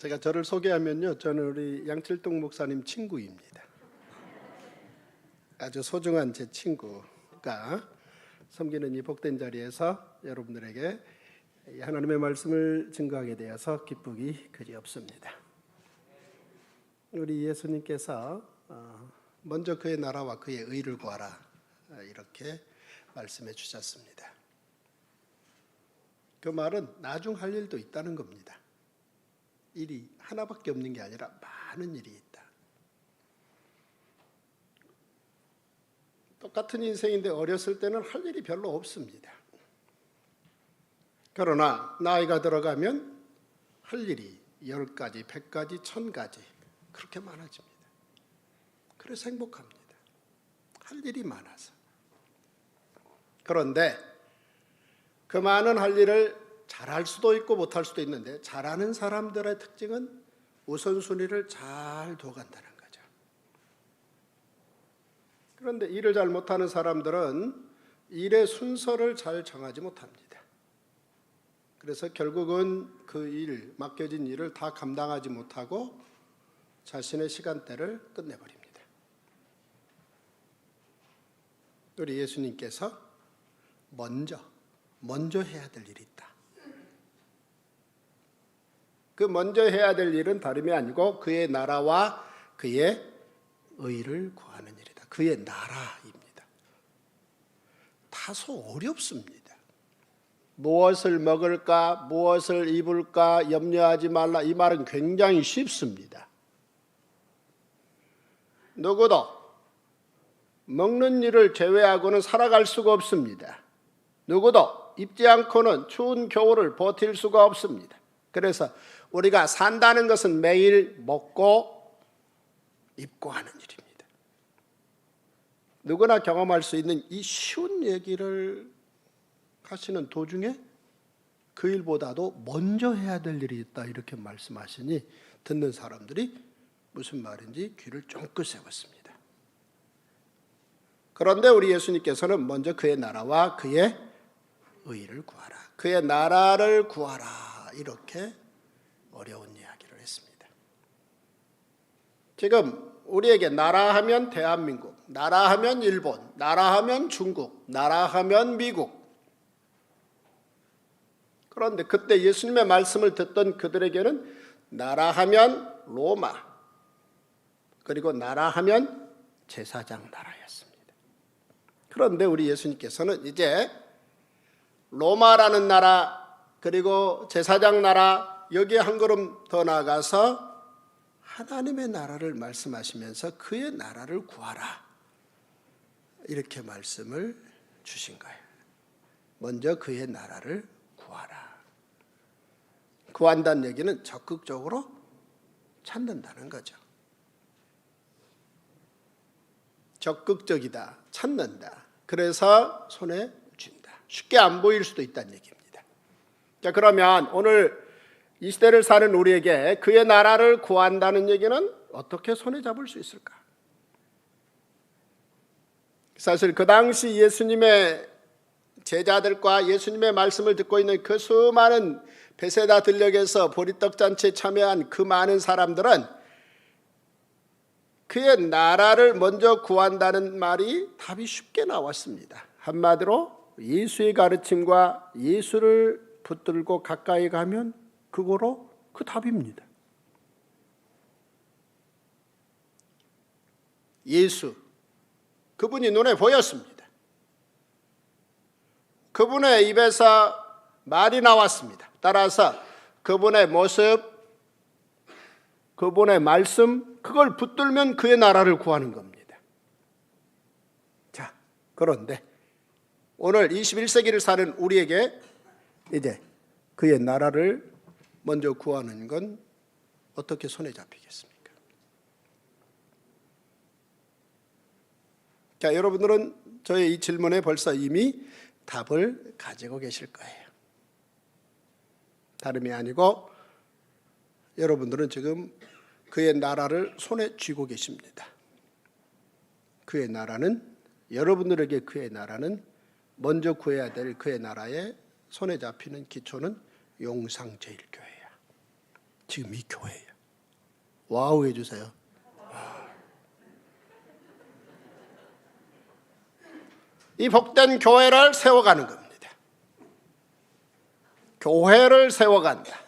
제가 저를 소개하면요, 저는 우리 양칠동 목사님 친구입니다. 아주 소중한 제 친구가 섬기는 이 복된 자리에서 여러분들에게 하나님의 말씀을 증거하게 되어서 기쁘기 그지없습니다. 우리 예수님께서 먼저 그의 나라와 그의 의를 구하라, 이렇게 말씀해 주셨습니다. 그 말은 나중 할 일도 있다는 겁니다. 일이 하나밖에 없는 게 아니라 많은 일이 있다. 똑같은 인생인데 어렸을 때는 할 일이 별로 없습니다. 그러나 나이가 들어가면 할 일이 10가지, 100가지, 1000가지 그렇게 많아집니다. 그래서 행복합니다. 할 일이 많아서. 그런데 그 많은 할 일을 잘할 수도 있고 못할 수도 있는데, 잘하는 사람들의 특징은 우선순위를 잘 둬간다는 거죠. 그런데 일을 잘 못하는 사람들은 일의 순서를 잘 정하지 못합니다. 그래서 결국은 그 일, 맡겨진 일을 다 감당하지 못하고 자신의 시간대를 끝내버립니다. 우리 예수님께서 먼저 해야 될 일이 있다. 그 먼저 해야 될 일은 다름이 아니고 그의 나라와 그의 의를 구하는 일이다. 그의 나라입니다. 다소 어렵습니다. 무엇을 먹을까, 무엇을 입을까 염려하지 말라, 이 말은 굉장히 쉽습니다. 누구도 먹는 일을 제외하고는 살아갈 수가 없습니다. 누구도 입지 않고는 추운 겨울을 버틸 수가 없습니다. 그래서 우리가 산다는 것은 매일 먹고 입고 하는 일입니다. 누구나 경험할 수 있는 이 쉬운 얘기를 하시는 도중에 그 일보다도 먼저 해야 될 일이 있다, 이렇게 말씀하시니 듣는 사람들이 무슨 말인지 귀를 쫑긋 세웠습니다. 그런데 우리 예수님께서는 먼저 그의 나라와 그의 의를 구하라, 그의 나라를 구하라, 이렇게 어려운 이야기를 했습니다. 지금 우리에게 나라 하면 대한민국, 나라 하면 일본, 나라 하면 중국, 나라 하면 미국. 그런데 그때 예수님의 말씀을 듣던 그들에게는 나라 하면 로마, 그리고 나라 하면 제사장 나라였습니다. 그런데 우리 예수님께서는 이제 로마라는 나라, 그리고 제사장 나라, 여기에 한 걸음 더 나아가서 하나님의 나라를 말씀하시면서 그의 나라를 구하라, 이렇게 말씀을 주신 거예요. 먼저 그의 나라를 구하라. 구한다는 얘기는 적극적으로 찾는다는 거죠. 적극적이다, 찾는다. 그래서 손에 쥔다. 쉽게 안 보일 수도 있다는 얘기입니다. 자, 그러면 오늘 이 시대를 사는 우리에게 그의 나라를 구한다는 얘기는 어떻게 손에 잡을 수 있을까? 사실 그 당시 예수님의 제자들과 예수님의 말씀을 듣고 있는 그 수많은 베세다 들녘에서 보리떡잔치에 참여한 그 많은 사람들은 그의 나라를 먼저 구한다는 말이 답이 쉽게 나왔습니다. 한마디로 예수의 가르침과 예수를 붙들고 가까이 가면 그거로 그 답입니다. 예수, 그분이 눈에 보였습니다. 그분의 입에서 말이 나왔습니다. 따라서 그분의 모습, 그분의 말씀, 그걸 붙들면 그의 나라를 구하는 겁니다. 자, 그런데 오늘 21세기를 사는 우리에게 이제 그의 나라를 먼저 구하는 건 어떻게 손에 잡히겠습니까? 자, 여러분들은 저의 이 질문에 벌써 이미 답을 가지고 계실 거예요. 다름이 아니고 여러분들은 지금 그의 나라를 손에 쥐고 계십니다. 그의 나라는, 여러분들에게 그의 나라는, 먼저 구해야 될 그의 나라에 손에 잡히는 기초는 용상제일교회야. 지금 이 교회예요. 와우 해주세요. 이 복된 교회를 세워가는 겁니다. 교회를 세워간다.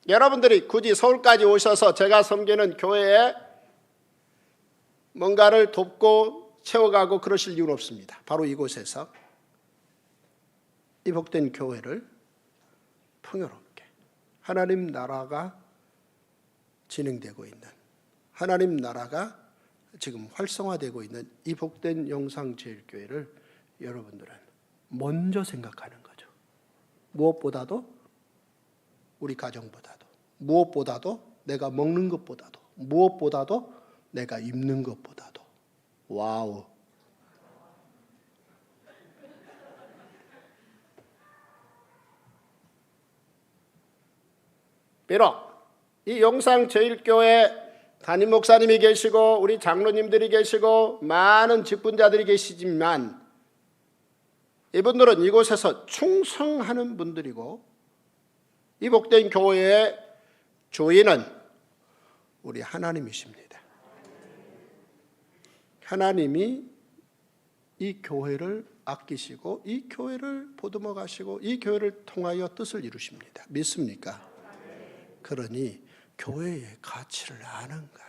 여러분들이 굳이 서울까지 오셔서 제가 섬기는 교회에 뭔가를 돕고 채워가고 그러실 이유는 없습니다. 바로 이곳에서 이 복된 교회를 풍요롭게 하나님 나라가 진행되고 있는, 하나님 나라가 지금 활성화되고 있는 이 복된 영상제일교회를 여러분들은 먼저 생각하는 거죠. 무엇보다도 우리 가정보다도, 무엇보다도 내가 먹는 것보다도, 무엇보다도 내가 입는 것보다도. 와우. 비록 이 영상제일교회 담임 목사님이 계시고 우리 장로님들이 계시고 많은 직분자들이 계시지만 이분들은 이곳에서 충성하는 분들이고 이 복된 교회의 주인은 우리 하나님이십니다. 하나님이 이 교회를 아끼시고 이 교회를 보듬어 가시고 이 교회를 통하여 뜻을 이루십니다. 믿습니까? 그러니 교회의 가치를 아는가?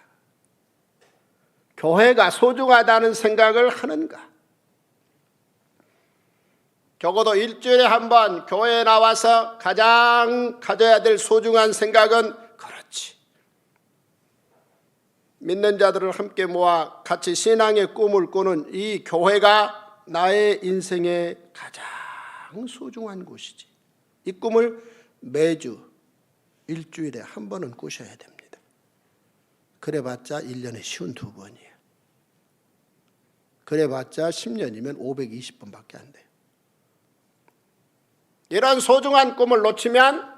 교회가 소중하다는 생각을 하는가? 적어도 일주일에 한 번 교회에 나와서 가장 가져야 될 소중한 생각은 그렇지. 믿는 자들을 함께 모아 같이 신앙의 꿈을 꾸는 이 교회가 나의 인생의 가장 소중한 곳이지. 이 꿈을 매주 일주일에 한 번은 꾸셔야 됩니다. 그래봤자 1년에 52번이에요. 그래봤자 10년이면 520번밖에 안 돼요. 이런 소중한 꿈을 놓치면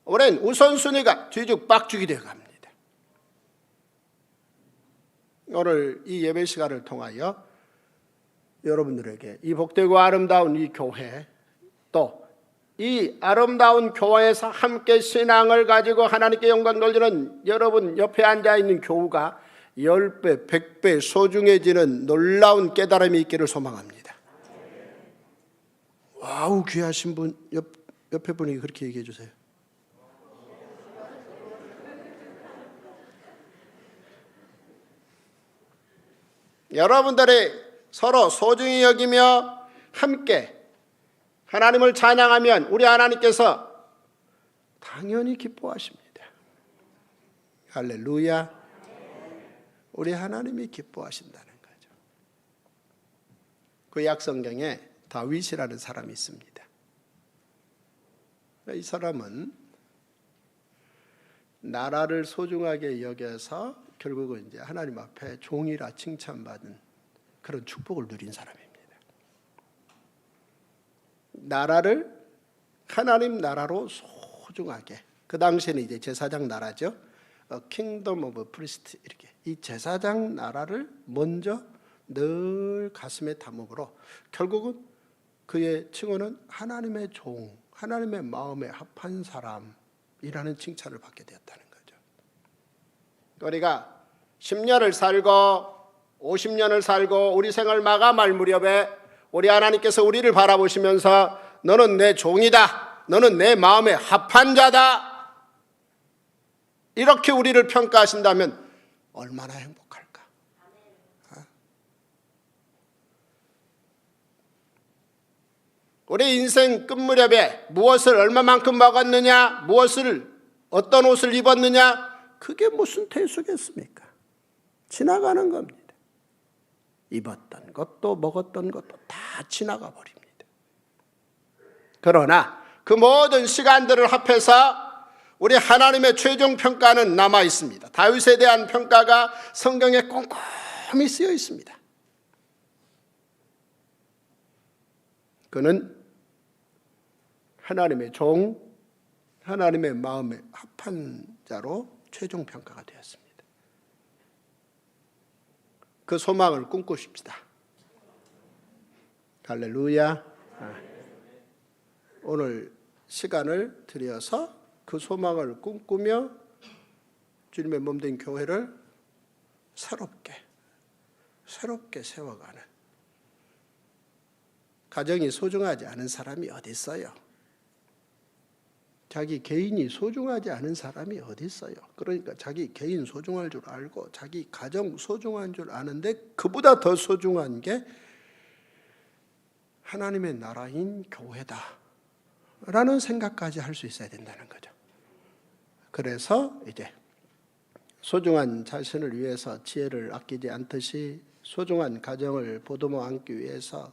우리는 우선순위가 뒤죽박죽이 되어 갑니다. 오늘 이 예배 시간을 통하여 여러분들에게 이 복되고 아름다운 이 교회, 또 이 아름다운 교회에서 함께 신앙을 가지고 하나님께 영광 돌리는 여러분 옆에 앉아있는 교우가 10배, 100배 소중해지는 놀라운 깨달음이 있기를 소망합니다. 와우, 귀하신 분, 옆에 분이 그렇게 얘기해 주세요. 여러분들이 서로 소중히 여기며 함께 하나님을 찬양하면 우리 하나님께서 당연히 기뻐하십니다. 할렐루야. 우리 하나님이 기뻐하신다는 거죠. 구약 성경에 다윗이라는 사람이 있습니다. 이 사람은 나라를 소중하게 여겨서 결국은 이제 하나님 앞에 종이라 칭찬받은 그런 축복을 누린 사람입니다. 나라를 하나님 나라로 소중하게, 그 당시에는 이제 제사장 나라죠. 킹덤 오브 프리스트, 이렇게 이 제사장 나라를 먼저 늘 가슴에 담음으로 결국은 그의 칭호는 하나님의 종, 하나님의 마음에 합한 사람이라는 칭찬을 받게 되었다는 거죠. 우리가 10년을 살고 50년을 살고 우리 생을 마감할 무렵에 우리 하나님께서 우리를 바라보시면서 너는 내 종이다, 너는 내 마음에 합한 자다, 이렇게 우리를 평가하신다면 얼마나 행복할까? 우리 인생 끝무렵에 무엇을 얼마만큼 먹었느냐, 어떤 옷을 입었느냐, 그게 무슨 대수겠습니까? 지나가는 겁니다. 입었던 것도 먹었던 것도 다 지나가 버립니다. 그러나 그 모든 시간들을 합해서 우리 하나님의 최종 평가는 남아 있습니다. 다윗에 대한 평가가 성경에 꼼꼼히 쓰여 있습니다. 그는 하나님의 종, 하나님의 마음에 합한 자로 최종 평가가 되었습니다. 그 소망을 꿈꾸십시다. 할렐루야. 오늘 시간을 들여서 그 소망을 꿈꾸며 주님의 몸된 교회를 새롭게 세워가는, 가정이 소중하지 않은 사람이 어디 있어요? 자기 개인이 소중하지 않은 사람이 어디 있어요? 그러니까 자기 개인 소중할 줄 알고 자기 가정 소중한 줄 아는데 그보다 더 소중한 게 하나님의 나라인 교회다라는 생각까지 할 수 있어야 된다는 거죠. 그래서 이제 소중한 자신을 위해서 지혜를 아끼지 않듯이, 소중한 가정을 보듬어 안기 위해서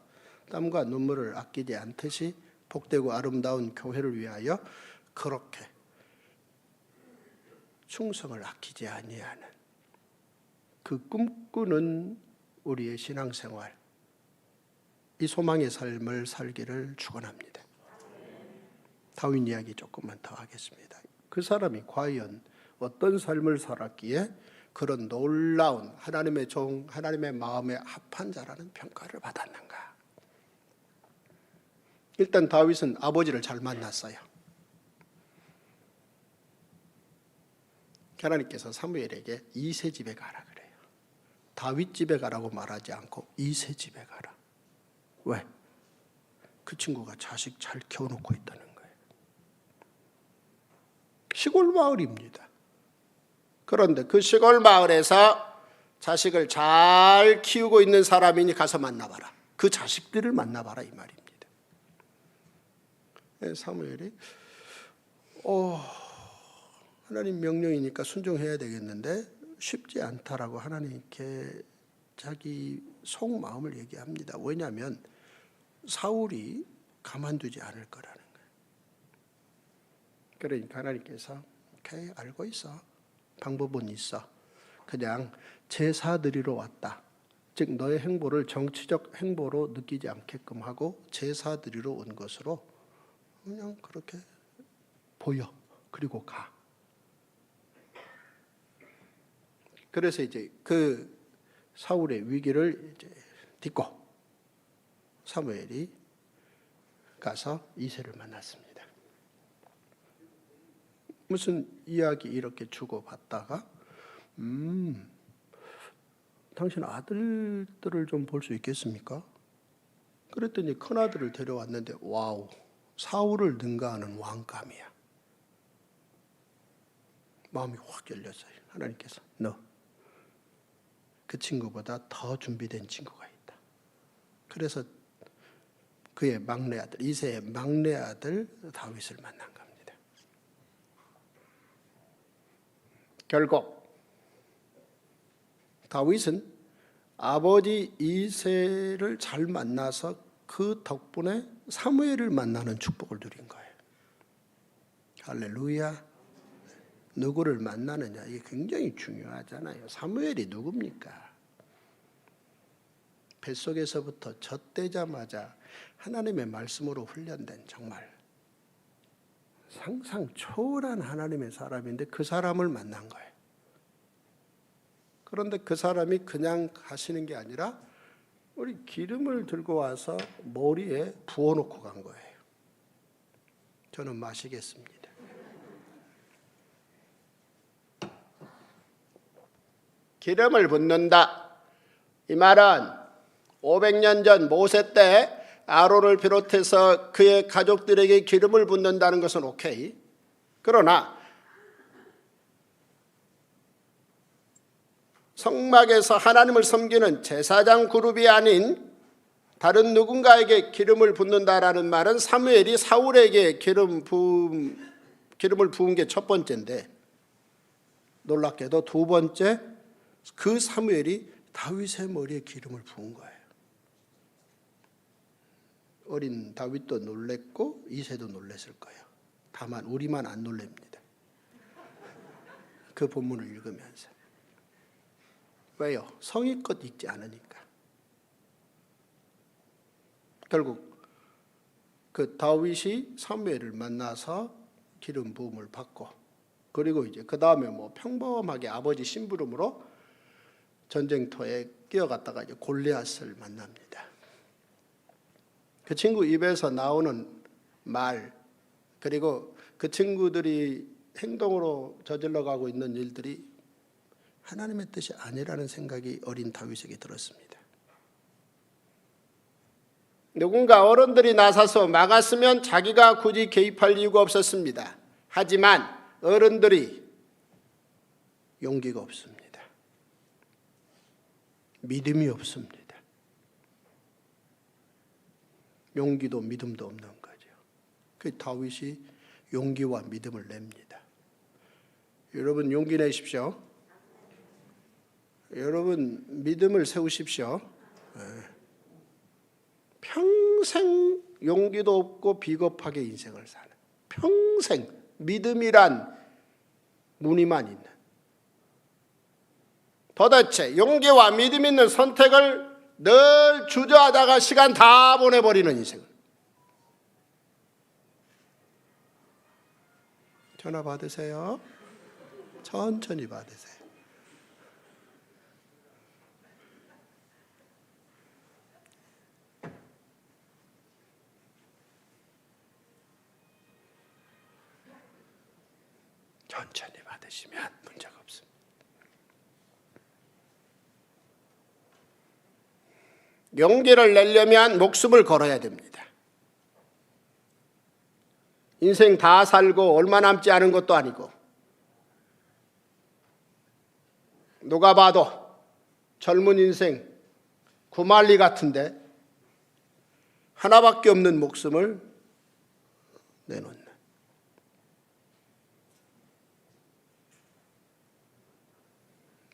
땀과 눈물을 아끼지 않듯이 복되고 아름다운 교회를 위하여 그렇게 충성을 아끼지 아니하는 그 꿈꾸는 우리의 신앙생활, 이 소망의 삶을 살기를 축원합니다. 다윗 이야기 조금만 더 하겠습니다. 그 사람이 과연 어떤 삶을 살았기에 그런 놀라운 하나님의 종, 하나님의 마음에 합한 자라는 평가를 받았는가? 일단 다윗은 아버지를 잘 만났어요. 하나님께서 사무엘에게 이세 집에 가라 그래요. 다윗 집에 가라고 말하지 않고 이세 집에 가라. 왜? 그 친구가 자식 잘 키워놓고 있다는 거예요. 시골 마을입니다. 그런데 그 시골 마을에서 자식을 잘 키우고 있는 사람이니 가서 만나봐라. 그 자식들을 만나봐라 이 말입니다. 사무엘이 하나님 명령이니까 순종해야 되겠는데 쉽지 않다라고 하나님께 자기 속마음을 얘기합니다. 왜냐하면 사울이 가만두지 않을 거라는 거예요. 그러니까 하나님께서 오케이, 알고 있어. 방법은 있어. 그냥 제사 드리러 왔다. 즉 너의 행보를 정치적 행보로 느끼지 않게끔 하고 제사 드리러 온 것으로 그냥 그렇게 보여. 그리고 가. 그래서 이제 그 사울의 위기를 이제 딛고 사무엘이 가서 이새를 만났습니다. 무슨 이야기 이렇게 주고받다가 당신 아들들을 좀 볼 수 있겠습니까? 그랬더니 큰아들을 데려왔는데 와우, 사울을 능가하는 왕감이야. 마음이 확 열렸어요. 하나님께서 너 그 친구보다 더 준비된 친구가 있다. 그래서 그의 막내 아들, 이새의 막내 아들 다윗을 만난 겁니다. 결국 다윗은 아버지 이새를 잘 만나서 그 덕분에 사무엘을 만나는 축복을 누린 거예요. 할렐루야. 누구를 만나느냐, 이게 굉장히 중요하잖아요. 사무엘이 누굽니까? 뱃속에서부터 젖되자마자 하나님의 말씀으로 훈련된 정말 상상 초월한 하나님의 사람인데 그 사람을 만난 거예요. 그런데 그 사람이 그냥 가시는 게 아니라 우리 기름을 들고 와서 머리에 부어놓고 간 거예요. 저는 마시겠습니다. 기름을 붓는다. 이 말은 500년 전 모세 때 아론을 비롯해서 그의 가족들에게 기름을 붓는다는 것은 오케이. 그러나 성막에서 하나님을 섬기는 제사장 그룹이 아닌 다른 누군가에게 기름을 붓는다라는 말은 사무엘이 사울에게 기름을 부은 게 첫 번째인데 놀랍게도 두 번째 그 사무엘이 다윗의 머리에 기름을 부은 거예요. 어린 다윗도 놀랬고 이새도 놀랬을 거예요. 다만 우리만 안 놀랍니다. 그 본문을 읽으면서. 왜요? 성의껏 읽지 않으니까. 결국 그 다윗이 사무엘을 만나서 기름 부음을 받고, 그리고 이제 그 다음에 뭐 평범하게 아버지 심부름으로 전쟁터에 끼어갔다가 이제 골리앗을 만납니다. 그 친구 입에서 나오는 말, 그리고 그 친구들이 행동으로 저질러 가고 있는 일들이 하나님의 뜻이 아니라는 생각이 어린 다윗에게 들었습니다. 누군가 어른들이 나서서 막았으면 자기가 굳이 개입할 이유가 없었습니다. 하지만 어른들이 용기가 없습니다. 믿음이 없습니다. 용기도 믿음도 없는 거죠. 그 다윗이 용기와 믿음을 냅니다. 여러분 용기 내십시오. 여러분 믿음을 세우십시오. 평생 용기도 없고 비겁하게 인생을 사는, 평생 믿음이란 무늬만 있는, 도대체 용기와 믿음 있는 선택을 늘 주저하다가 시간 다 보내버리는 인생. 전화 받으세요. 천천히 받으세요. 천천히 받으시면 문제가 없습니다. 용기를 내려면 목숨을 걸어야 됩니다. 인생 다 살고 얼마 남지 않은 것도 아니고, 누가 봐도 젊은 인생 구말리 같은데 하나밖에 없는 목숨을 내놓는,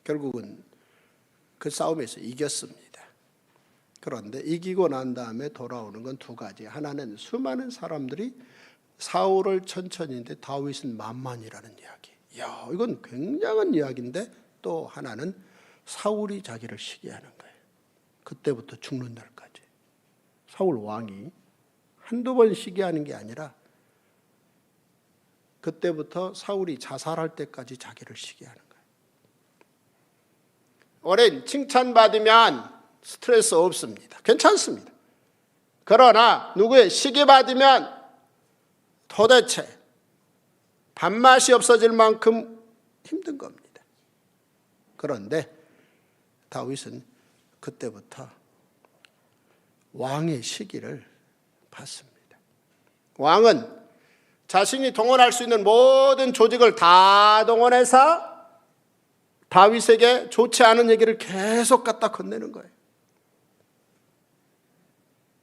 결국은 그 싸움에서 이겼습니다. 그런데 이기고 난 다음에 돌아오는 건 두 가지. 하나는 수많은 사람들이 사울을 천천히인데 다윗은 만만이라는 이야기. 이야, 이건 굉장한 이야기인데, 또 하나는 사울이 자기를 시기하는 거예요. 그때부터 죽는 날까지. 사울 왕이 한두 번 시기하는 게 아니라 그때부터 사울이 자살할 때까지 자기를 시기하는 거예요. 오랜 칭찬받으면 스트레스 없습니다. 괜찮습니다. 그러나 누구의 시기받으면 도대체 밥맛이 없어질 만큼 힘든 겁니다. 그런데 다윗은 그때부터 왕의 시기를 받습니다. 왕은 자신이 동원할 수 있는 모든 조직을 다 동원해서 다윗에게 좋지 않은 얘기를 계속 갖다 건네는 거예요.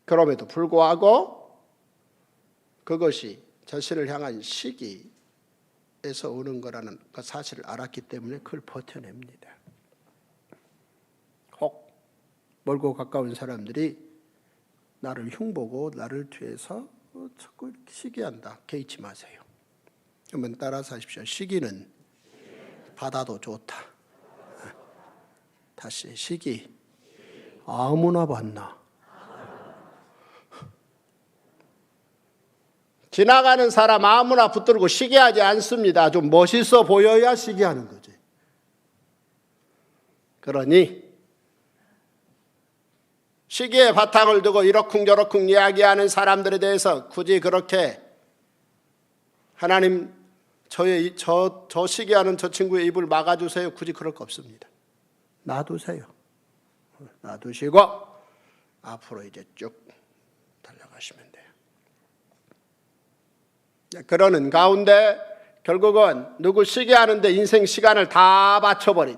그럼에도 불구하고 그것이 자신을 향한 시기에서 오는 거라는 그 사실을 알았기 때문에 그걸 버텨냅니다. 혹 멀고 가까운 사람들이 나를 흉보고 나를 뒤에서 자꾸 이렇게 시기한다. 개의치 마세요. 한번 따라서 하십시오. 시기는 받아도 좋다. 다시, 시기 아무나 받나? 지나가는 사람 아무나 붙들고 시기하지 않습니다. 좀 멋있어 보여야 시기하는 거지. 그러니 시기의 바탕을 두고 이러쿵저러쿵 이야기하는 사람들에 대해서 굳이 그렇게 하나님 저 시기하는 저 친구의 입을 막아주세요. 굳이 그럴 거 없습니다. 놔두세요. 놔두시고 앞으로 이제 쭉 달려가시면 돼요. 그러는 가운데 결국은 누구 시기하는데 인생 시간을 다 바쳐버린,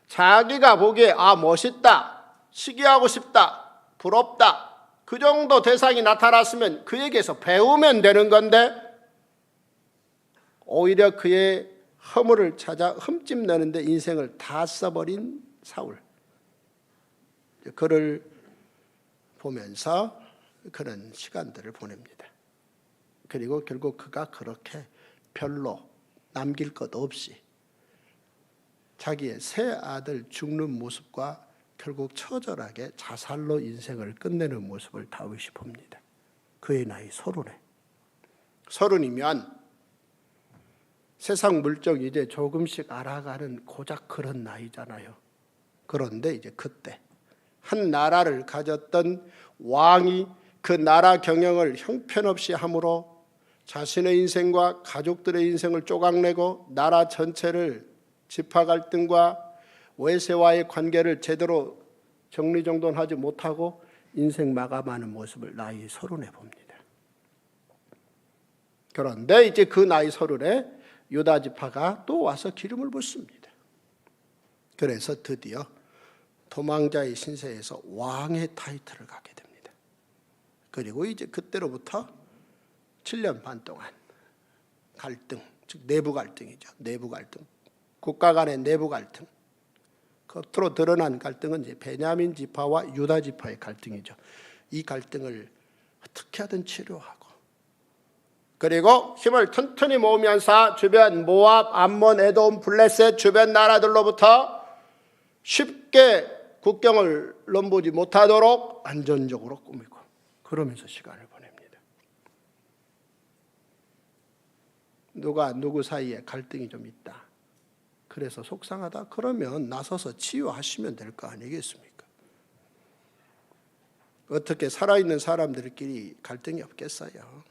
자기가 보기에 멋있다, 시기하고 싶다, 부럽다, 그 정도 대상이 나타났으면 그에게서 배우면 되는 건데 오히려 그의 허물을 찾아 흠집 내는데 인생을 다 써버린 사울. 그를 보면서 그런 시간들을 보냅니다. 그리고 결국 그가 그렇게 별로 남길 것 없이 자기의 세 아들 죽는 모습과 결국 처절하게 자살로 인생을 끝내는 모습을 다윗이 봅니다. 그의 나이 30에. 30이면 세상 물정 이제 조금씩 알아가는 고작 그런 나이잖아요. 그런데 이제 그때 한 나라를 가졌던 왕이 그 나라 경영을 형편없이 함으로 자신의 인생과 가족들의 인생을 조각내고 나라 전체를 지파 갈등과 외세와의 관계를 제대로 정리정돈하지 못하고 인생 마감하는 모습을 나이 30에 봅니다. 그런데 이제 그 나이 30에 유다 지파가 또 와서 기름을 붓습니다. 그래서 드디어 도망자의 신세에서 왕의 타이틀을 갖게 됩니다. 그리고 이제 그때로부터 7년 반 동안 갈등, 즉 내부 갈등이죠. 내부 갈등, 국가 간의 내부 갈등, 겉으로 드러난 갈등은 이제 베냐민 지파와 유다 지파의 갈등이죠. 이 갈등을 어떻게 하든 치료하고, 그리고 힘을 튼튼히 모으면서 주변 모압, 암몬, 에돔, 블레셋 주변 나라들로부터 쉽게 국경을 넘보지 못하도록 안전적으로 꾸미고, 그러면서 시간을 보냅니다. 누가 누구 사이에 갈등이 좀 있다, 그래서 속상하다, 그러면 나서서 치유하시면 될 거 아니겠습니까? 어떻게 살아있는 사람들끼리 갈등이 없겠어요?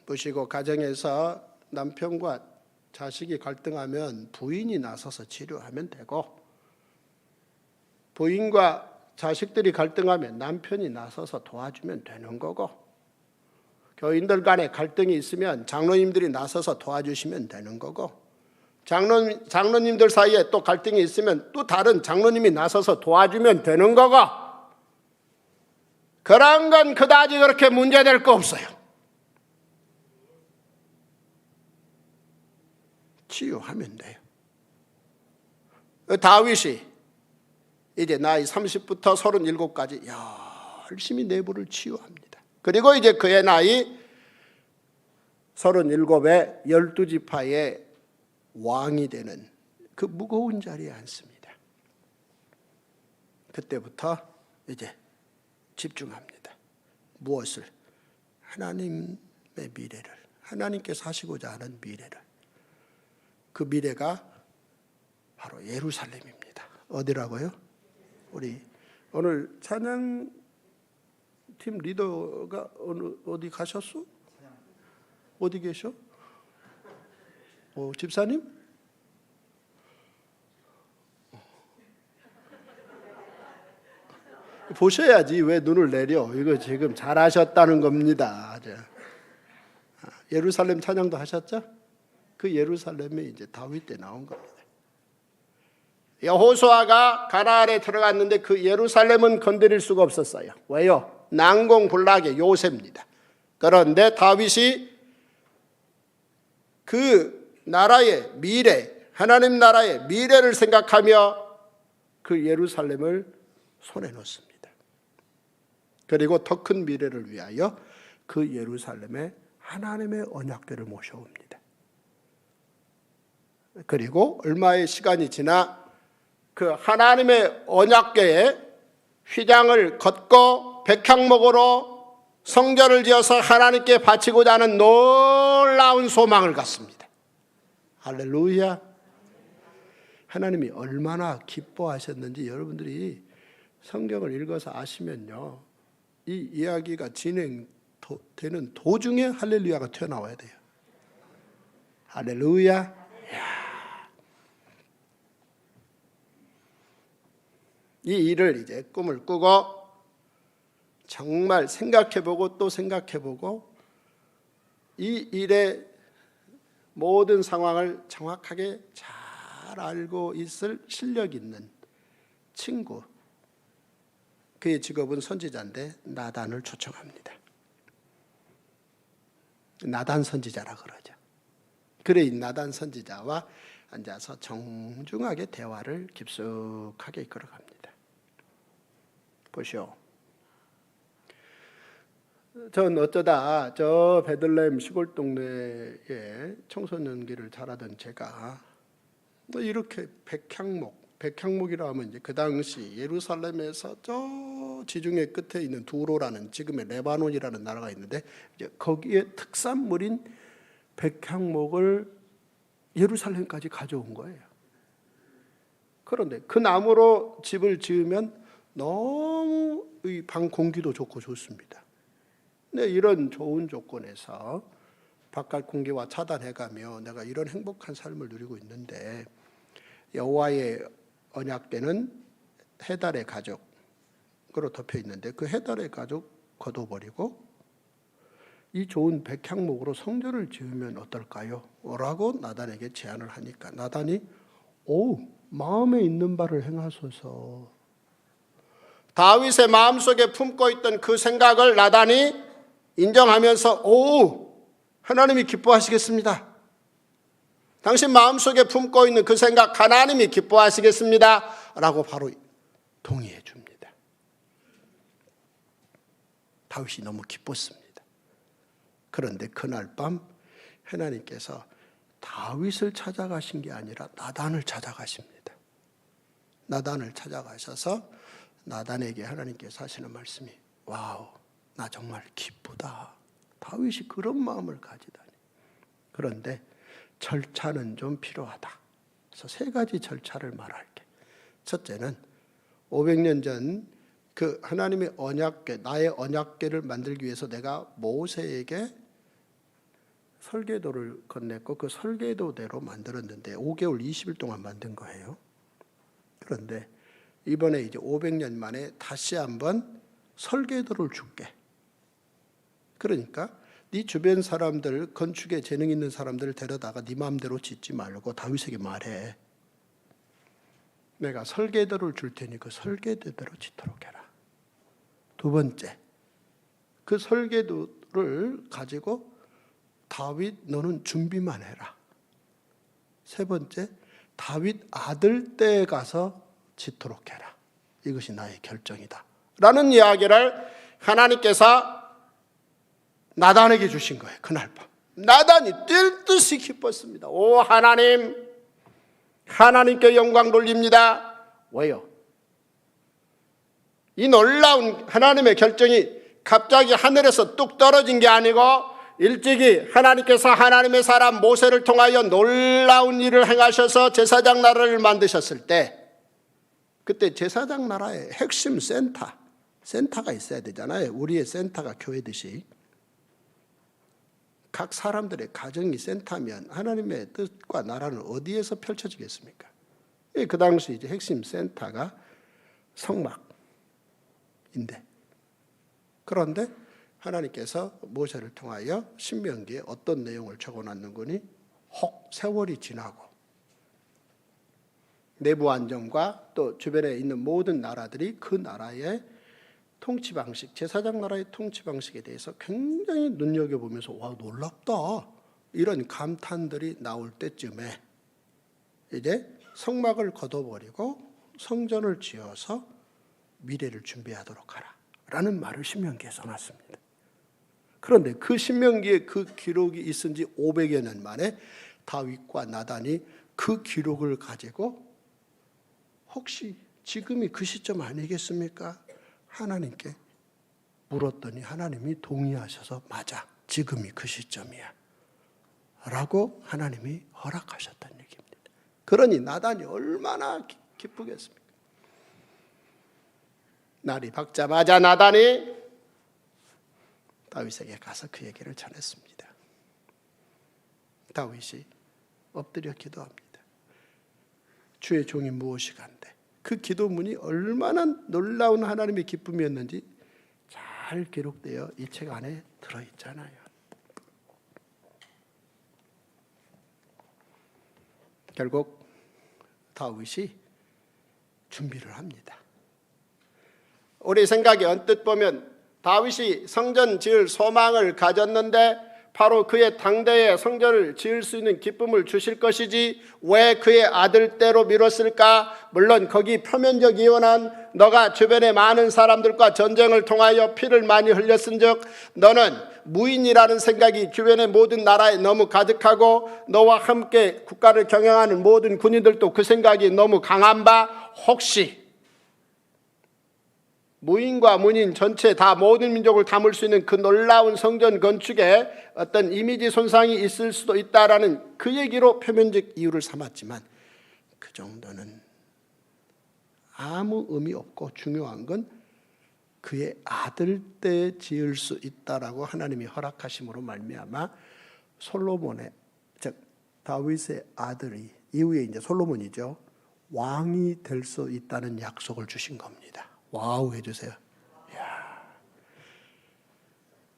보시고, 가정에서 남편과 자식이 갈등하면 부인이 나서서 치료하면 되고, 부인과 자식들이 갈등하면 남편이 나서서 도와주면 되는 거고, 교인들 간에 갈등이 있으면 장로님들이 나서서 도와주시면 되는 거고, 장로님들 사이에 또 갈등이 있으면 또 다른 장로님이 나서서 도와주면 되는 거고, 그런 건 그다지 그렇게 문제될 거 없어요. 치유하면 돼요. 다윗이 이제 나이 30부터 37까지 열심히 내부를 치유합니다. 그리고 이제 그의 나이 37에 12지파의 왕이 되는 그 무거운 자리에 앉습니다. 그때부터 이제 집중합니다. 무엇을? 하나님의 미래를, 하나님께서 하시고자 하는 미래를. 그 미래가 바로 예루살렘입니다. 어디라고요? 우리 오늘 찬양팀 리더가 어디 가셨어? 어디 계셔? 집사님? 보셔야지 왜 눈을 내려. 이거 지금 잘하셨다는 겁니다. 예루살렘 찬양도 하셨죠? 그 예루살렘에 이제 다윗 때 나온 겁니다. 여호수아가 가나안에 들어갔는데 그 예루살렘은 건드릴 수가 없었어요. 왜요? 난공불락의 요새입니다. 그런데 다윗이 그 나라의 미래, 하나님 나라의 미래를 생각하며 그 예루살렘을 손에 놓습니다. 그리고 더 큰 미래를 위하여 그 예루살렘에 하나님의 언약궤를 모셔옵니다. 그리고 얼마의 시간이 지나 그 하나님의 언약궤에 휘장을 걷고 백향목으로 성전을 지어서 하나님께 바치고자 하는 놀라운 소망을 갖습니다. 할렐루야. 하나님이 얼마나 기뻐하셨는지 여러분들이 성경을 읽어서 아시면요, 이 이야기가 진행되는 도중에 할렐루야가 튀어나와야 돼요. 할렐루야. 이 일을 이제 꿈을 꾸고 정말 생각해보고 또 생각해보고 이 일의 모든 상황을 정확하게 잘 알고 있을 실력 있는 친구, 그의 직업은 선지자인데 나단을 초청합니다. 나단 선지자라 그러죠. 그래, 이 나단 선지자와 앉아서 정중하게 대화를 깊숙하게 이끌어갑니다. 보시오. 전 어쩌다 저 베들레헴 시골 동네에 청소년기를 자라던 제가 이렇게 백향목이라 하면 이제 그 당시 예루살렘에서 저 지중해 끝에 있는 두로라는 지금의 레바논이라는 나라가 있는데 이제 거기에 특산물인 백향목을 예루살렘까지 가져온 거예요. 그런데 그 나무로 집을 지으면 너무 이 방 공기도 좋고 좋습니다. 네, 이런 좋은 조건에서 바깥 공기와 차단해가며 내가 이런 행복한 삶을 누리고 있는데 여호와의 언약궤는 해달의 가죽으로 덮여 있는데 그 해달의 가죽 걷어버리고 이 좋은 백향목으로 성전을 지으면 어떨까요? 라고 나단에게 제안을 하니까 나단이 마음에 있는 바를 행하소서. 다윗의 마음속에 품고 있던 그 생각을 나단이 인정하면서 하나님이 기뻐하시겠습니다. 당신 마음속에 품고 있는 그 생각 하나님이 기뻐하시겠습니다. 라고 바로 동의해 줍니다. 다윗이 너무 기뻤습니다. 그런데 그날 밤 하나님께서 다윗을 찾아가신 게 아니라 나단을 찾아가십니다. 나단을 찾아가셔서 나단에게 하나님께서 하시는 말씀이 와우, 나 정말 기쁘다. 다윗이 그런 마음을 가지다니. 그런데 절차는 좀 필요하다. 그래서 세 가지 절차를 말할게. 첫째는 500년 전 그 하나님의 언약궤, 나의 언약궤를 만들기 위해서 내가 모세에게 설계도를 건넸고 그 설계도대로 만들었는데 5개월 20일 동안 만든 거예요. 그런데 이번에 이제 500년 만에 다시 한번 설계도를 줄게. 그러니까 네 주변 사람들, 건축에 재능 있는 사람들을 데려다가 네 마음대로 짓지 말고 다윗에게 말해. 내가 설계도를 줄 테니 그 설계도대로 짓도록 해라. 두 번째, 그 설계도를 가지고 다윗 너는 준비만 해라. 세 번째, 다윗 아들 떼에 가서 짓도록 해라. 이것이 나의 결정이다. 라는 이야기를 하나님께서 나단에게 주신 거예요. 그날 밤. 나단이 뛸 듯이 기뻤습니다. 오 하나님, 하나님께 영광 돌립니다. 왜요? 이 놀라운 하나님의 결정이 갑자기 하늘에서 뚝 떨어진 게 아니고 일찍이 하나님께서 하나님의 사람 모세를 통하여 놀라운 일을 행하셔서 제사장 나라를 만드셨을 때 그때 제사장 나라의 핵심 센터가 있어야 되잖아요. 우리의 센터가 교회듯이 각 사람들의 가정이 센터면 하나님의 뜻과 나라는 어디에서 펼쳐지겠습니까? 그 당시 이제 핵심 센터가 성막인데, 그런데 하나님께서 모세를 통하여 신명기에 어떤 내용을 적어놨는거니 혹 세월이 지나고 내부 안정과 또 주변에 있는 모든 나라들이 그 나라의 통치 방식, 제사장 나라의 통치 방식에 대해서 굉장히 눈여겨보면서 와 놀랍다 이런 감탄들이 나올 때쯤에 이제 성막을 걷어버리고 성전을 지어서 미래를 준비하도록 하라 라는 말을 신명기에 써놨습니다. 그런데 그 신명기에 그 기록이 있은 지 500여 년 만에 다윗과 나단이 그 기록을 가지고 혹시 지금이 그 시점 아니겠습니까? 하나님께 물었더니 하나님이 동의하셔서 맞아, 지금이 그 시점이야 라고 하나님이 허락하셨다는 얘기입니다. 그러니 나단이 얼마나 기쁘겠습니까? 날이 밝자마자 나단이 다윗에게 가서 그 얘기를 전했습니다. 다윗이 엎드려 기도합니다. 주의 종이 무엇이 간대? 그 기도문이 얼마나 놀라운 하나님의 기쁨이었는지 잘 기록되어 이 책 안에 들어있잖아요. 결국 다윗이 준비를 합니다. 우리 생각에 언뜻 보면 다윗이 성전 지을 소망을 가졌는데 바로 그의 당대에 성전을 지을 수 있는 기쁨을 주실 것이지 왜 그의 아들 때로 미뤘을까? 물론 거기 표면적 이유는 너가 주변에 많은 사람들과 전쟁을 통하여 피를 많이 흘렸은즉 너는 무인이라는 생각이 주변의 모든 나라에 너무 가득하고 너와 함께 국가를 경영하는 모든 군인들도 그 생각이 너무 강한 바 혹시 무인과 문인 전체 다 모든 민족을 담을 수 있는 그 놀라운 성전 건축에 어떤 이미지 손상이 있을 수도 있다라는 그 얘기로 표면적 이유를 삼았지만 그 정도는 아무 의미 없고 중요한 건 그의 아들 때 지을 수 있다라고 하나님이 허락하심으로 말미암아 솔로몬의, 즉 다윗의 아들이, 이후에 이제 솔로몬이죠, 왕이 될 수 있다는 약속을 주신 겁니다. 와우 해주세요.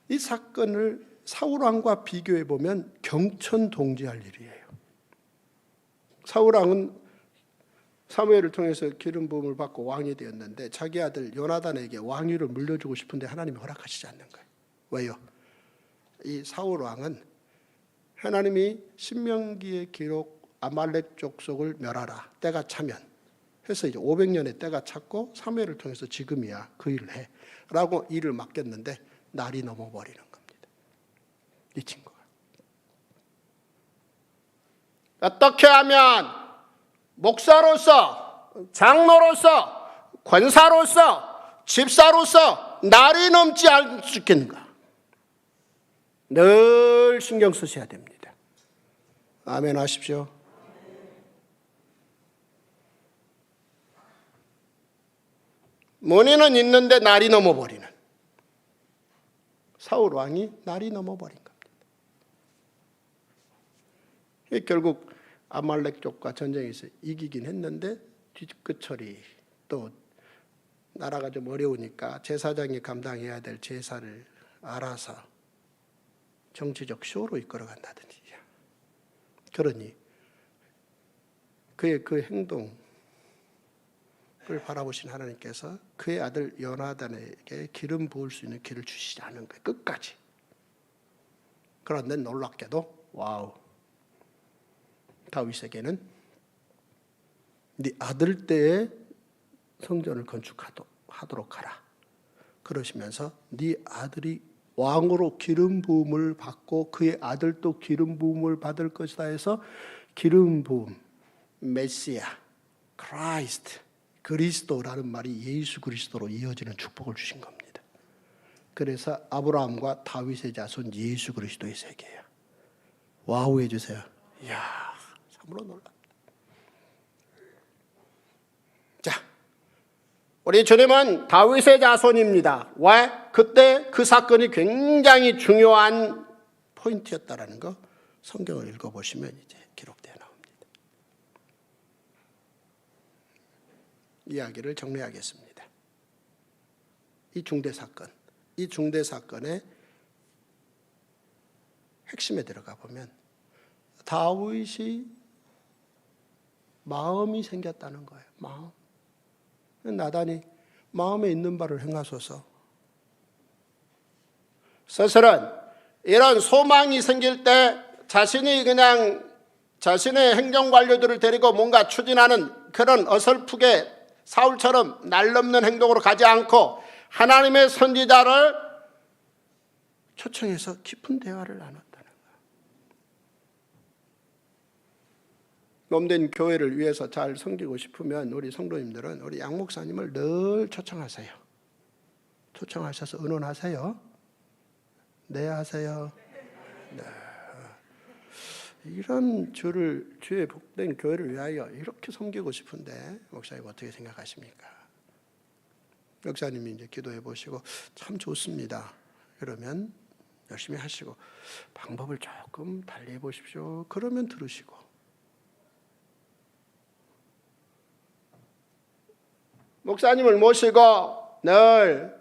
이 사건을 사울 왕과 비교해 보면 경천동지할 일이에요. 사울 왕은 사무엘을 통해서 기름 부음을 받고 왕이 되었는데 자기 아들 요나단에게 왕위를 물려주고 싶은데 하나님이 허락하시지 않는 거예요. 왜요? 이 사울 왕은 하나님이 신명기의 기록 아말렉 족속을 멸하라, 때가 차면 해서 이제 500년의 때가 찼고 사무엘을 통해서 지금이야 그 일을 해 라고 일을 맡겼는데 날이 넘어버리는 겁니다. 이 친구가 어떻게 하면 목사로서, 장로로서, 권사로서, 집사로서 날이 넘지 않을 수 있겠는가? 늘 신경 쓰셔야 됩니다. 아멘 하십시오. 문의는 있는데 날이 넘어버리는 사울 왕이 날이 넘어버린 겁니다. 결국 아말렉 족과 전쟁에서 이기긴 했는데 뒤끝처리, 또 나라가 좀 어려우니까 제사장이 감당해야 될 제사를 알아서 정치적 쇼로 이끌어간다든지, 그러니 그의 그 행동을 바라보신 하나님께서 그의 아들 요나단에게 기름 부을 수 있는 길을 주시지 않은 거예요. 끝까지. 그런데 놀랍게도 와우, 다윗에게는 네 아들 때에 성전을 건축하도록 하라 그러시면서 네 아들이 왕으로 기름 부음을 받고 그의 아들도 기름 부음을 받을 것이다 해서 기름 부음, 메시아, 크라이스트, 그리스도라는 말이 예수 그리스도로 이어지는 축복을 주신 겁니다. 그래서 아브라함과 다윗의 자손 예수 그리스도의 세계예요. 와우 해주세요. 이야, 참으로 놀랍다. 자, 우리 주님은 다윗의 자손입니다. 왜? 그때 그 사건이 굉장히 중요한 포인트였다라는 거 성경을 읽어보시면 이제 기록되어 나옵니다. 이야기를 정리하겠습니다. 이 중대 사건의 핵심에 들어가 보면 다윗이 마음이 생겼다는 거예요. 마음. 나단이 마음에 있는 바를 행하소서. 스스로는 이런 소망이 생길 때 자신이 그냥 자신의 행정관료들을 데리고 뭔가 추진하는 그런 어설프게 사울처럼 날 넘는 행동으로 가지 않고 하나님의 선지자를 초청해서 깊은 대화를 나눴다는 거예요. 몸된 교회를 위해서 잘 섬기고 싶으면 우리 성도님들은 우리 양 목사님을 늘 초청하세요. 초청하셔서 의논하세요. 네, 하세요. 네. 이런 주의 복된 교회를 위하여 이렇게 섬기고 싶은데 목사님 어떻게 생각하십니까? 목사님이 이제 기도해 보시고 참 좋습니다. 그러면 열심히 하시고 방법을 조금 달리 해 보십시오. 그러면 들으시고 목사님을 모시고 늘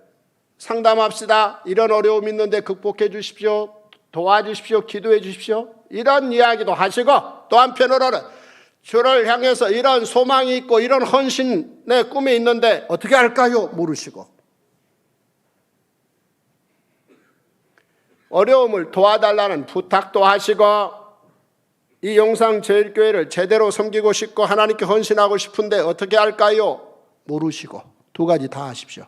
상담합시다. 이런 어려움이 있는데 극복해 주십시오. 도와주십시오. 기도해 주십시오. 이런 이야기도 하시고 또 한편으로는 주를 향해서 이런 소망이 있고 이런 헌신의 꿈이 있는데 어떻게 할까요? 물으시고 어려움을 도와달라는 부탁도 하시고 이 용상제일교회를 제대로 섬기고 싶고 하나님께 헌신하고 싶은데 어떻게 할까요? 물으시고 두 가지 다 하십시오.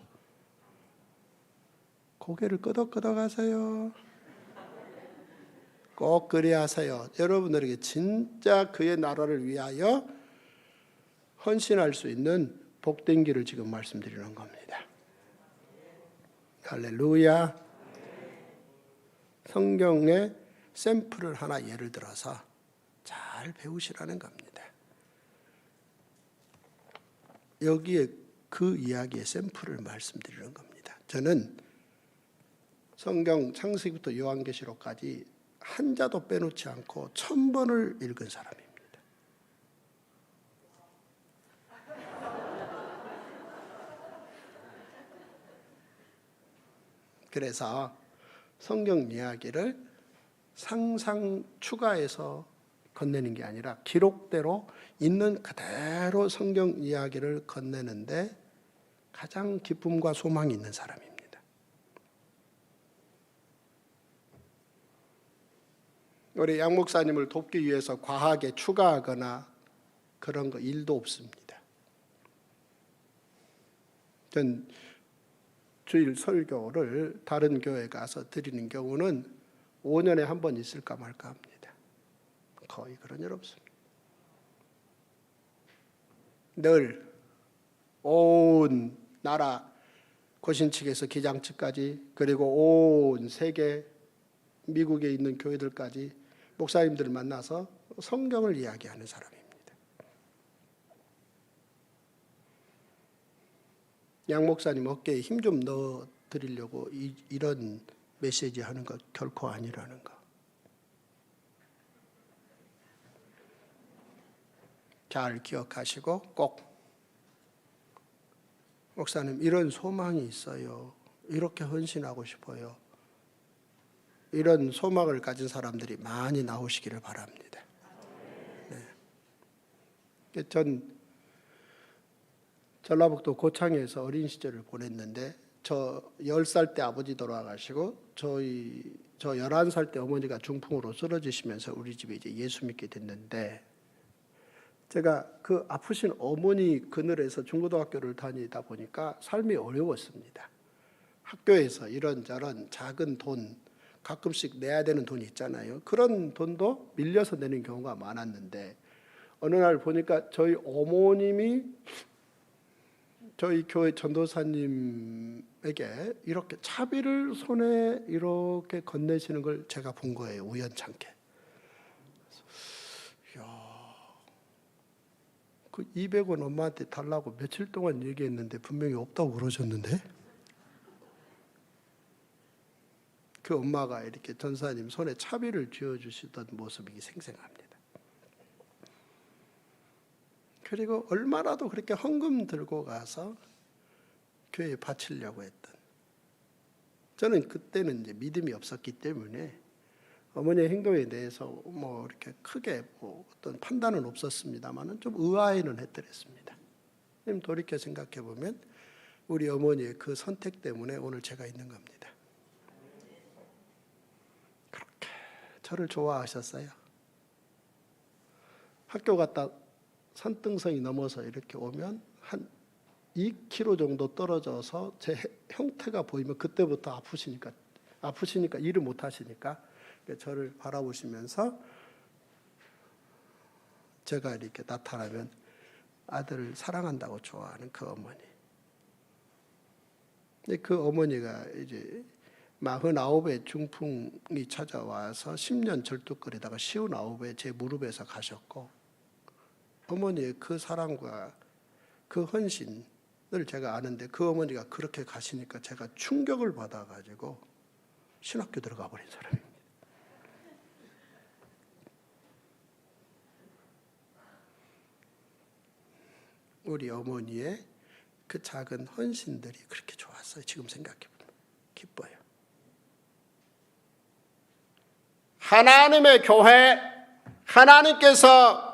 고개를 끄덕끄덕 하세요. 꼭 그래야 하세요. 여러분들에게 진짜 그의 나라를 위하여 헌신할 수 있는 복된 길을 지금 말씀드리는 겁니다. 할렐루야. 성경의 샘플을 하나 예를 들어서 잘 배우시라는 겁니다. 여기에 그 이야기의 샘플을 말씀드리는 겁니다. 저는 성경 창세기부터 요한계시록까지 한 자도 빼놓지 않고 1000번을 읽은 사람입니다. 그래서 성경 이야기를 상상 추가해서 건네는 게 아니라 기록대로 있는 그대로 성경 이야기를 건네는데 가장 기쁨과 소망이 있는 사람입니다. 우리 양 목사님을 돕기 위해서 과하게 추가하거나 그런 거 일도 없습니다. 전 주일 설교를 다른 교회 가서 드리는 경우는 5년에 한 번 있을까 말까 합니다. 거의 그런 일 없습니다. 늘 온 나라 고신측에서 기장측까지 그리고 온 세계 미국에 있는 교회들까지 목사님들을 만나서 성경을 이야기하는 사람입니다. 양 목사님 어깨에 힘 좀 넣어 드리려고 이런 메시지 하는 것 결코 아니라는 거. 잘 기억하시고 꼭 목사님 이런 소망이 있어요. 이렇게 헌신하고 싶어요. 이런 소망을 가진 사람들이 많이 나오시기를 바랍니다. 네. 전 전라북도 고창에서 어린 시절을 보냈는데 저 10살 때 아버지 돌아가시고 저 11살 때 어머니가 중풍으로 쓰러지시면서 우리 집에 이제 예수 믿게 됐는데 제가 그 아프신 어머니 그늘에서 중고등학교를 다니다 보니까 삶이 어려웠습니다. 학교에서 이런저런 작은 돈 가끔씩 내야 되는 돈이 있잖아요. 그런 돈도 밀려서 내는 경우가 많았는데 어느 날 보니까 저희 어머님이 저희 교회 전도사님에게 이렇게 차비를 손에 이렇게 건네시는 걸 제가 본 거예요. 우연찮게. 그 200원 엄마한테 달라고 며칠 동안 얘기했는데 분명히 없다고 그러셨는데 그 엄마가 이렇게 전사님 손에 차비를 쥐어주시던 모습이 생생합니다. 그리고 얼마라도 그렇게 헌금 들고 가서 교회에 바치려고 했던. 저는 그때는 이제 믿음이 없었기 때문에 어머니의 행동에 대해서 뭐 이렇게 크게 뭐 어떤 판단은 없었습니다만은 좀 의아해는 했더랬습니다. 돌이켜 생각해 보면 우리 어머니의 그 선택 때문에 오늘 제가 있는 겁니다. 그렇게 저를 좋아하셨어요. 학교 갔다 산등성이 넘어서 이렇게 오면 한 2km 정도 떨어져서 제 형태가 보이면 그때부터 아프시니까 일을 못 하시니까 저를 바라보시면서 제가 이렇게 나타나면 아들을 사랑한다고 좋아하는 그 어머니. 그 어머니가 이제 49에 중풍이 찾아와서 10년 절뚝거리다가 59에 제 무릎에서 가셨고 어머니의 그 사랑과 그 헌신을 제가 아는데 그 어머니가 그렇게 가시니까 제가 충격을 받아가지고 신학교 들어가 버린 사람입니다. 우리 어머니의 그 작은 헌신들이 그렇게 좋았어요. 지금 생각해보면 기뻐요. 하나님의 교회, 하나님께서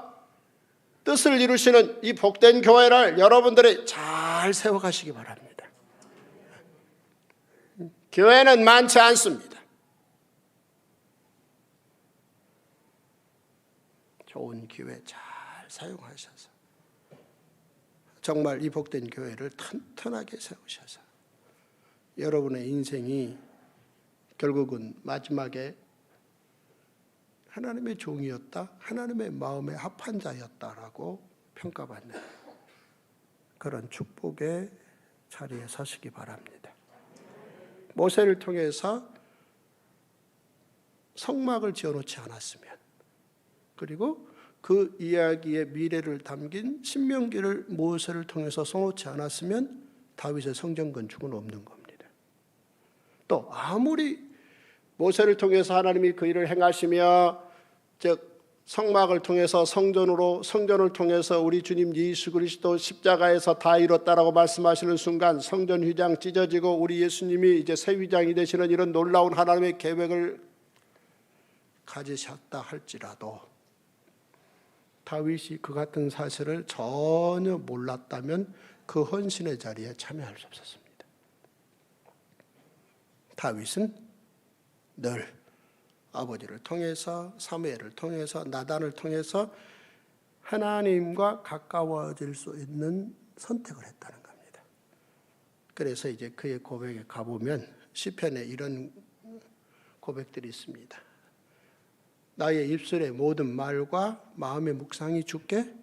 뜻을 이루시는 이 복된 교회를 여러분들이 잘 세워가시기 바랍니다. 교회는 많지 않습니다. 좋은 기회 잘 사용하셔서 정말 이 복된 교회를 튼튼하게 세우셔서 여러분의 인생이 결국은 마지막에 하나님의 종이었다, 하나님의 마음에 합한 자였다라고 평가받는 그런 축복의 자리에 서시기 바랍니다. 모세를 통해서 성막을 지어놓지 않았으면, 그리고 그 이야기의 미래를 담긴 신명기를 모세를 통해서 써놓지 않았으면 다윗의 성전 건축은 없는 겁니다. 또 아무리 모세를 통해서 하나님이 그 일을 행하시며 즉 성막을 통해서 성전을 통해서 우리 주님 예수 그리스도 십자가에서 다 이뤘다라고 말씀하시는 순간 성전 휘장 찢어지고 우리 예수님이 이제 새 휘장이 되시는 이런 놀라운 하나님의 계획을 가지셨다 할지라도 다윗이 그 같은 사실을 전혀 몰랐다면 그 헌신의 자리에 참여할 수 없었습니다. 다윗은 늘 아버지를 통해서 사무엘을 통해서 나단을 통해서 하나님과 가까워질 수 있는 선택을 했다는 겁니다. 그래서 이제 그의 고백에 가보면 시편에 이런 고백들이 있습니다. 나의 입술의 모든 말과 마음의 묵상이 주께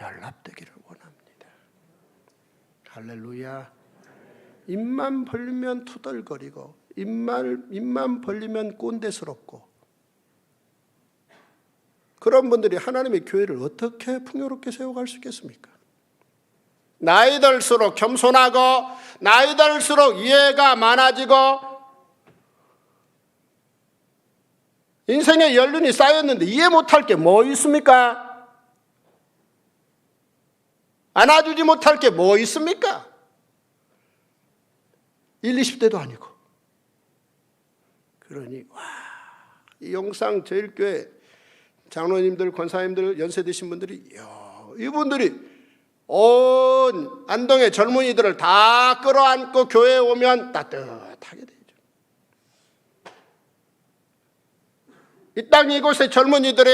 연락되기를 원합니다. 할렐루야. 입만 벌리면 투덜거리고 입만 벌리면 꼰대스럽고 그런 분들이 하나님의 교회를 어떻게 풍요롭게 세워갈 수 있겠습니까? 나이 들수록 겸손하고 나이 들수록 이해가 많아지고 인생의 연륜이 쌓였는데 이해 못할 게 뭐 있습니까? 안아주지 못할 게 뭐 있습니까? 20대도 아니고. 그러니 이 용상제일교회 장로님들, 권사님들, 연세 드신 분들이 이분들이 온 안동의 젊은이들을 다 끌어안고 교회에 오면 따뜻하게 되죠. 이 땅 이곳의 젊은이들이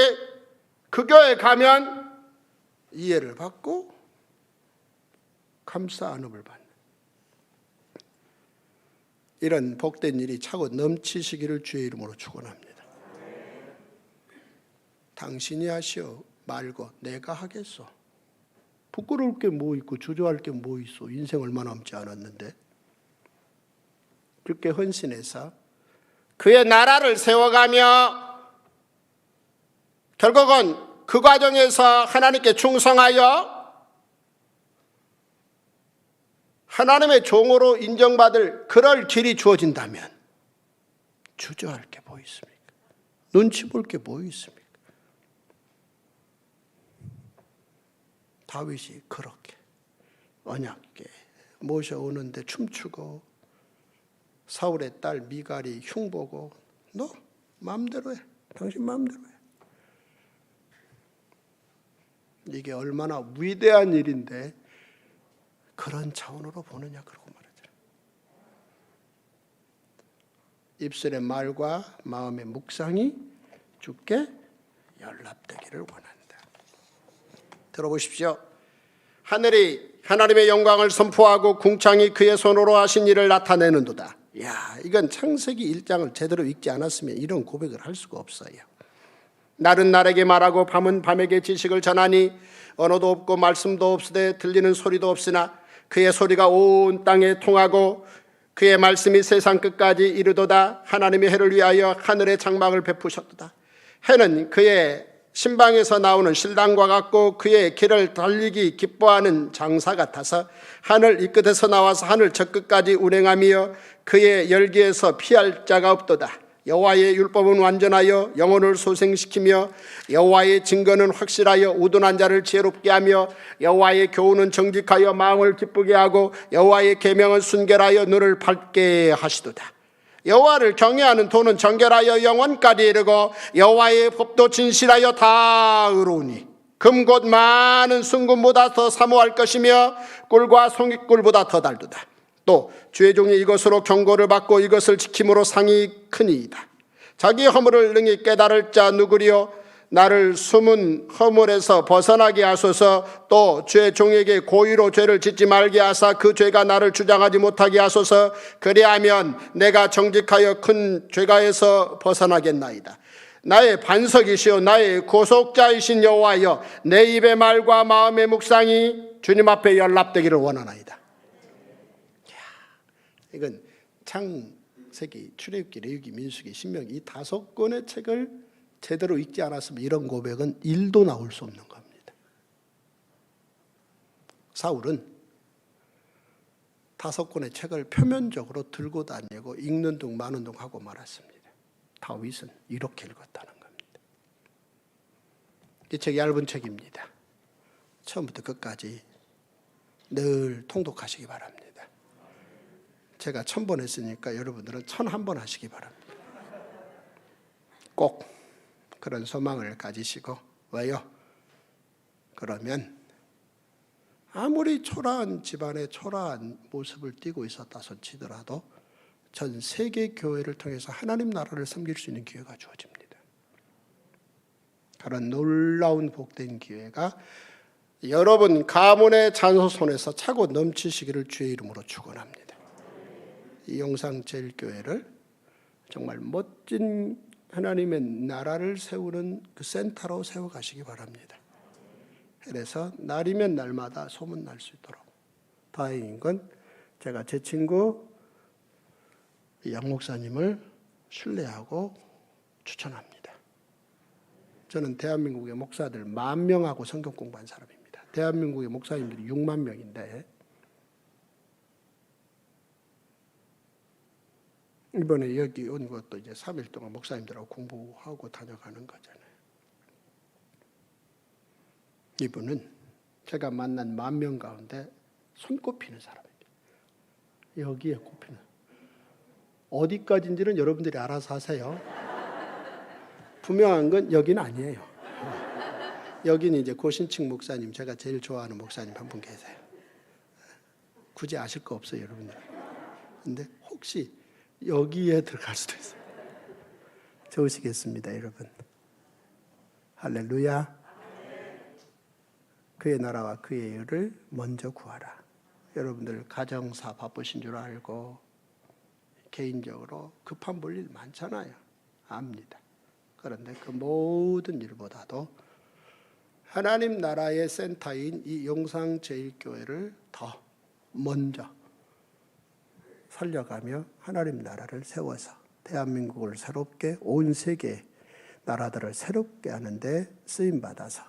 그 교회에 가면 이해를 받고 감사 안음을 받는 이런 복된 일이 차고 넘치시기를 주의 이름으로 축원합니다. 당신이 하시오 말고 내가 하겠소. 부끄러울 게 뭐 있고 주저할 게 뭐 있어. 인생 얼마 남지 않았는데. 그렇게 헌신해서 그의 나라를 세워가며 결국은 그 과정에서 하나님께 충성하여 하나님의 종으로 인정받을 그럴 길이 주어진다면 주저할 게 뭐 있습니까? 눈치 볼 게 뭐 있습니까? 다윗이 그렇게 언약궤 모셔오는데 춤추고 사울의 딸 미갈이 흉보고 너 마음대로 해. 당신 마음대로 해. 이게 얼마나 위대한 일인데 그런 차원으로 보느냐 그러고 말하잖아요. 입술의 말과 마음의 묵상이 주께 연락되기를 원한다. 들어보십시오. 하늘이 하나님의 영광을 선포하고 궁창이 그의 손으로 하신 일을 나타내는도다. 이건 창세기 1장을 제대로 읽지 않았으면 이런 고백을 할 수가 없어요. 날은 날에게 말하고 밤은 밤에게 지식을 전하니 언어도 없고 말씀도 없으되 들리는 소리도 없으나 그의 소리가 온 땅에 통하고 그의 말씀이 세상 끝까지 이르도다. 하나님의 해를 위하여 하늘의 장막을 베푸셨도다. 해는 그의 신방에서 나오는 신랑과 같고 그의 길을 달리기 기뻐하는 장사 같아서 하늘 이 끝에서 나와서 하늘 저 끝까지 운행하며 그의 열기에서 피할 자가 없도다. 여호와의 율법은 완전하여 영혼을 소생시키며 여호와의 증거는 확실하여 우둔한 자를 지혜롭게 하며 여호와의 교훈은 정직하여 마음을 기쁘게 하고 여호와의 계명은 순결하여 눈을 밝게 하시도다. 여호와를 경외하는 도는 정결하여 영원까지 이르고 여호와의 법도 진실하여 다 의로우니 금 곧 많은 순금보다 더 사모할 것이며 꿀과 송이꿀보다 더 달도다. 또 주의 종이 이것으로 경고를 받고 이것을 지킴으로 상이 크니이다. 자기 허물을 능히 깨달을 자 누구리요? 나를 숨은 허물에서 벗어나게 하소서. 또 주의 종에게 고의로 죄를 짓지 말게 하사 그 죄가 나를 주장하지 못하게 하소서. 그리하면 내가 정직하여 큰 죄가에서 벗어나겠나이다. 나의 반석이시오 나의 구속자이신 여호와여, 내 입의 말과 마음의 묵상이 주님 앞에 연락되기를 원하나이다. 이건 창세기, 출애굽기, 레위기, 민수기, 신명기 이 5권의 책을 제대로 읽지 않았으면 이런 고백은 1도 나올 수 없는 겁니다. 사울은 5권의 책을 표면적으로 들고 다니고 읽는 둥 마는 둥 하고 말았습니다. 다윗은 이렇게 읽었다는 겁니다. 이 책이 얇은 책입니다. 처음부터 끝까지 늘 통독하시기 바랍니다. 제가 1000번 했으니까 여러분들은 1001번 하시기 바랍니다. 꼭 그런 소망을 가지시고, 왜요? 그러면 아무리 초라한 집안의 초라한 모습을 띠고 있었다 손치더라도 전 세계 교회를 통해서 하나님 나라를 섬길 수 있는 기회가 주어집니다. 그런 놀라운 복된 기회가 여러분 가문의 잔소손에서 차고 넘치시기를 주의 이름으로 축원합니다. 이 영상제일교회를 정말 멋진 하나님의 나라를 세우는 그 센터로 세워가시기 바랍니다. 그래서 날이면 날마다 소문날 수 있도록. 다행인 건 제가 제 친구 양 목사님을 신뢰하고 추천합니다. 저는 대한민국의 목사들 10,000명하고 성경 공부한 사람입니다. 대한민국의 목사님들이 6만 명인데 이번에 여기 온 것도 이제 3일 동안 목사님들하고 공부하고 다녀가는 거잖아요. 이분은 제가 만난 10,000명 가운데 손꼽히는 사람입니다. 여기에 꼽히는. 어디까지인지는 여러분들이 알아서 하세요. 분명한 건 여기는 아니에요. 여기는 이제 고신칙 목사님, 제가 제일 좋아하는 목사님 한 분 계세요. 굳이 아실 거 없어요, 여러분들. 근데 혹시 여기에 들어갈 수도 있어요. 좋으시겠습니다, 여러분. 할렐루야. 그의 나라와 그의 의를 먼저 구하라. 여러분들 가정사 바쁘신 줄 알고 개인적으로 급한 볼일 많잖아요. 압니다. 그런데 그 모든 일보다도 하나님 나라의 센터인 이 영상제일교회를 더 먼저 살려가며 하나님 나라를 세워서 대한민국을 새롭게, 온 세계 나라들을 새롭게 하는데 쓰임받아서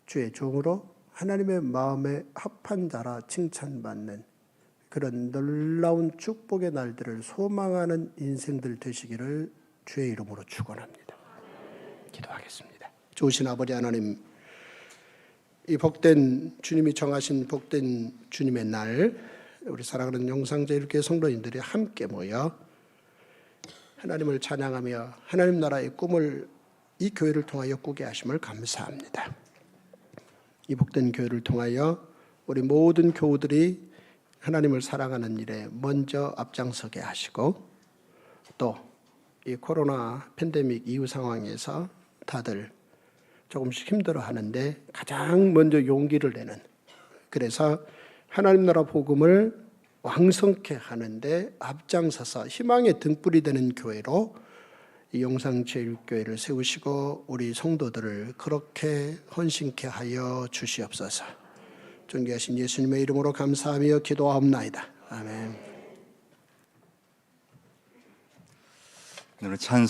주의 종으로 하나님의 마음에 합한 자라 칭찬받는 그런 놀라운 축복의 날들을 소망하는 인생들 되시기를 주의 이름으로 축원합니다. 기도하겠습니다. 좋으신 아버지 하나님, 이 복된 주님이 정하신 복된 주님의 날, 우리 사랑하는 영상제일교회 성도님들이 함께 모여 하나님을 찬양하며 하나님 나라의 꿈을 이 교회를 통하여 꾸게 하심을 감사합니다. 이 복된 교회를 통하여 우리 모든 교우들이 하나님을 사랑하는 일에 먼저 앞장서게 하시고, 또 이 코로나 팬데믹 이후 상황에서 다들 조금씩 힘들어하는데 가장 먼저 용기를 내는, 그래서 하나님 나라 복음을 왕성케 하는데 앞장서서 희망의 등불이 되는 교회로 이 영상제일교회를 세우시고 우리 성도들을 그렇게 헌신케 하여 주시옵소서. 존귀하신 예수님의 이름으로 감사하며 기도하옵나이다. 아멘. 찬송